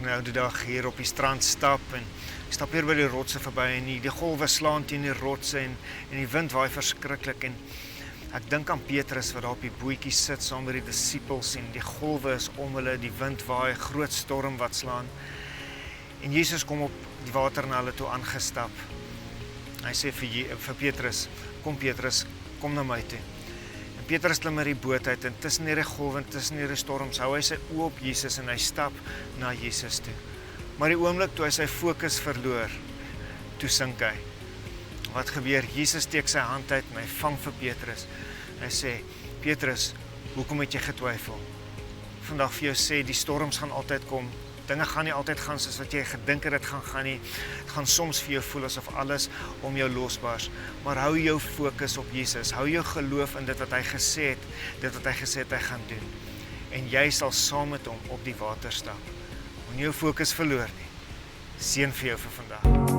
nou die dag hier op die strand stap en ek stap hier by die rotse verby en die golwe slaan teen die rotse en die wind waai verskriklik en ek dink aan Petrus wat daar op die bootjie sit saam met die disippels en die golwe is om hulle, die wind waai, groot storm wat slaan. En Jesus kom op die water na hulle toe aangestap. Hy sê vir Petrus, kom na my toe. En Petrus klim uit die boot uit en tussen die golwe en tussen die storms hou hy sy oë op Jesus en hy stap na Jesus toe. Maar die oomblik toe hy sy fokus verloor, toe sink hy. Wat gebeur? Jesus steek sy hand uit en hy vang vir Petrus. Hy sê, Petrus, hoekom het jy getwyfel? Vandag vir jou sê, die storms gaan altyd kom. Dinge gaan nie altyd gaan soos wat jy gedink het dit gaan nie. Het gaan soms vir jou voel asof alles om jou losbars. Maar hou jou fokus op Jesus. Hou jou geloof in dit wat hy gesê het, hy gaan doen. En jy sal saam met hom op die water stap. Moenie jou fokus verloor nie. Seën vir jou vir vandag.